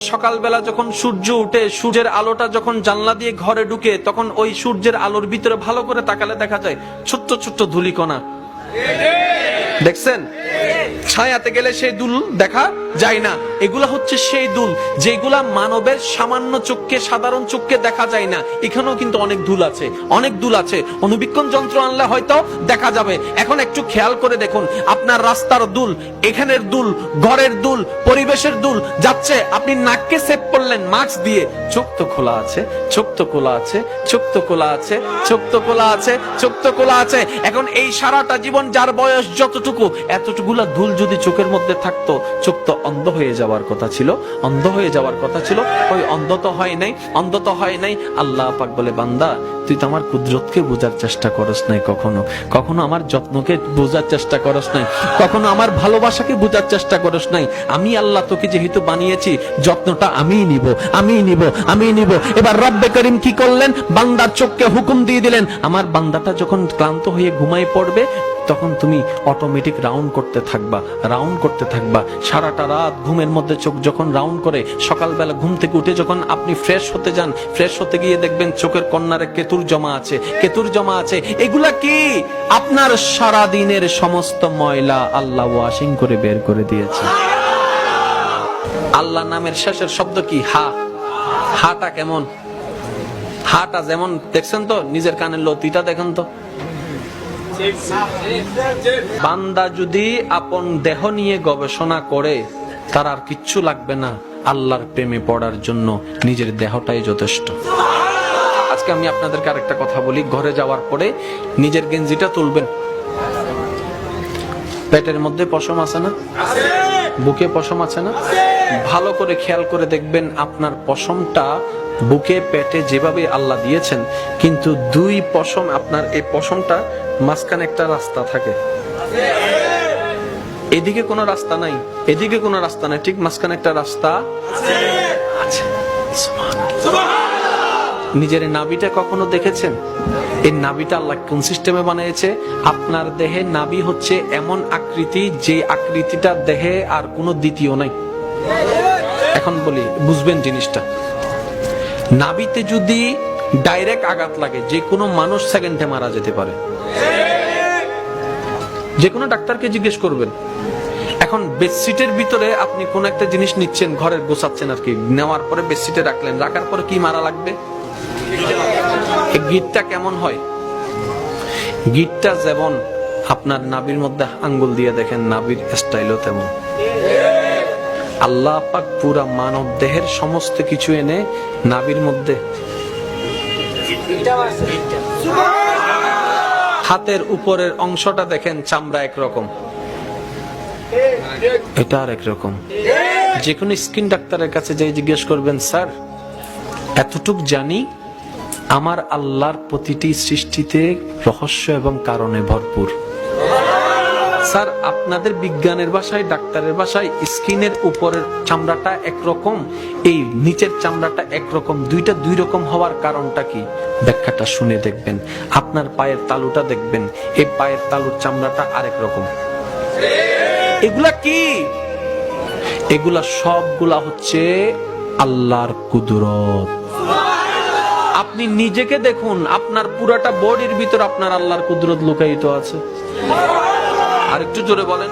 সকালবেলা যখন সূর্য উঠে, সূর্যের আলোটা যখন জানলা দিয়ে ঘরে ঢুকে, তখন ওই সূর্যের আলোর ভিতরে ভালো করে তাকালে দেখা যায় ছোট্ট ছোট্ট ধূলিকণা। দেখছেন? ছায়াতে গেলে সেই দুল দেখা যায় না। এগুলা হচ্ছে সেই দুল যেগুলা মানবের সামান্য চোখকে, সাধারণ চোখকে দেখা যায় না। এখানেও কিন্তু অনেক দুল আছে, অনেক দুল আছে। অনুবীক্ষণ যন্ত্র আনলে হয়তো দেখা যাবে। এখন একটু খেয়াল করে দেখুন, আপনার রাস্তার দুল, এখানের দুল, ঘরের দুল, পরিবেশের দুল যাচ্ছে। আপনি নাককে সেভ করলেন মাস্ক দিয়ে, চোখ তো খোলা আছে, চোখ তো খোলা আছে, চোখ তো খোলা আছে, চোখ তো খোলা আছে, চোখ তো খোলা আছে। এখন এই সারাটা জীবন যার বয়স যতটুকু, এতটুকুলা ধুল যদি চোখের মধ্যে থাকতো, চোখ তো অন্ধ হয়ে যাওয়ার কথা ছিল, অন্ধ হয়ে যাওয়ার কথা ছিল। ওই অন্ধ তো হয় নাই, অন্ধ তো হয় নাই। আল্লাহ পাক বলে, বান্দা তুই তো আমার কুদরতকে বোঝার চেষ্টা করস নাই, কখনো কখনো আমার যত্নকে বোঝার চেষ্টা করস নাই, কখনো আমার ভালোবাসাকে বোঝার চেষ্টা করস নাই। আমি আল্লাহ তোকে যেহেতু বানিয়েছি, যত্নটা আমিই নিব, আমিই নিব, আমিই নিব। এবার রব্বে করিম কি করলেন? বান্দার চোখকে হুকুম দিয়ে দিলেন, আমার বান্দাটা যখন ক্লান্ত হয়ে ঘুমায় পড়বে, তখন তুমি অটোমেটিক রাউন্ড করতে থাকবা, রাউন্ড করতে থাকবা। সারাটা রাত ঘুমের মধ্যে চোখ যখন রাউন্ড করে, সকালবেলা ঘুম থেকে উঠে যখন আপনি ফ্রেশ হতে যান, ফ্রেশ হতে গিয়ে দেখবেন চোখের কর্নারে কেতুর জমা আছে, কেতুর জমা আছে। এগুলা কি? আপনার সারা দিনের সমস্ত ময়লা আল্লাহ ওয়াশিং করে বের করে দিয়েছে। আল্লাহ নামের শেষের শব্দ কি? হা। হাটা কেমন? হাটা যেমন দেখছেন তো, নিজের কানের লতিটা দেখেন তো। বান্দা যদি আপন দেহ নিয়ে গবেষণা করে, তার আর কিচ্ছু লাগবে না। আল্লাহর প্রেমে পড়ার জন্য নিজের দেহটাই যথেষ্ট। আজকে আমি আপনাদেরকে আরেকটা কথা বলি, ঘরে যাওয়ার পরে নিজের গেঞ্জিটা তুলবেন। পেটের মধ্যে পশম আছে না? বুকে পশম আছে না? ভালো করে খেয়াল করে দেখবেন, আপনার পশমটা বুকে পেটে যেভাবে আল্লাহ দিয়েছেন, কিন্তু দুই পশম, আপনার এই পশমটা মাঝখানে একটা রাস্তা থাকে। এদিকে কোনো রাস্তা নাই, এদিকে কোনো রাস্তা নাই, ঠিক মাঝখানে একটা রাস্তা আছে। নিজের নাভিটা কখনো দেখেছেন? এই নাভিটা আল্লাহ কোন সিস্টেমে বানিয়েছে? আপনার দেহে নাভি হচ্ছে এমন আকৃতি, যে আকৃতিটা দেহে আর কোনো দ্বিতীয় নাই। এখন বলি, বুঝবেন জিনিসটা। নাভিতে যদি ডাইরেক্ট আঘাত লাগে, যে কোনো মানুষ সেকেন্ডে মারা যেতে পারে। যে কোনো ডাক্তারকে জিজ্ঞেস করবেন। এখন বেডশিটের ভিতরে আপনি কোন একটা জিনিস নিচ্ছেন, ঘরের গোছাচ্ছেন আর কি, নেওয়ার পরে বেডশিটে রাখলেন, রাখার পরে কি মারা লাগবে? গিটটা কেমন হয়? গিটটা যেমন আপনার নাভির মধ্যে আঙ্গুল দিয়ে দেখেন, নাভির স্টাইলও তেমন। আল্লাহ পাক পুরা মানব দেহের সমস্ত কিছু এনে নাভির মধ্যে। হাতের উপরের অংশটা দেখেন, চামড়া একরকম, এটা আর একরকম। যে কোনো স্কিন ডাক্তারের কাছে যাই জিজ্ঞেস করবেন, স্যার এতটুক জানি, আমার আল্লাহর প্রতিটি সৃষ্টিতে রহস্য এবং কারণে ভরপুর। স্যার আপনাদের বিজ্ঞানের ভাষায়, ডাক্তারের ভাষায়, স্কিনের উপরের চামড়াটা একরকম, এই নিচের চামড়াটা একরকম, দুইটা দুই রকম হওয়ার কারণটা কি? ব্যাখ্যাটা শুনে দেখবেন। আপনার পায়ের তালুটা দেখবেন, এই পায়ের তালুর চামড়াটা আরেক রকম। এগুলা কি? এগুলা সবগুলা হচ্ছে আল্লাহর কুদরত। আপনি নিজেকে দেখুন, আপনার পুরাটা বডির ভিতর আপনার আল্লাহর কুদরত লুকায়িত আছে। আর একটু জোরে বলেন।